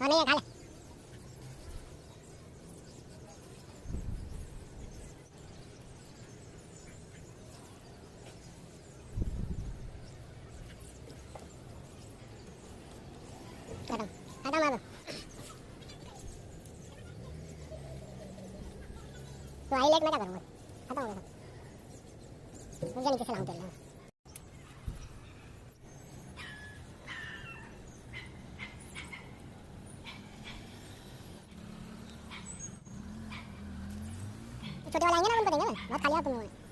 और नहीं है, खा ले। खत्म खत्म अब। तो हाईलाइट मैं क्या करूँगा, खत्म हो गया सब। मुझे नीचे से लाऊं तेल में। छोटे वाले आएंगे ना, उनको देंगे ना, बहुत खा लिया तुम लोगों ने।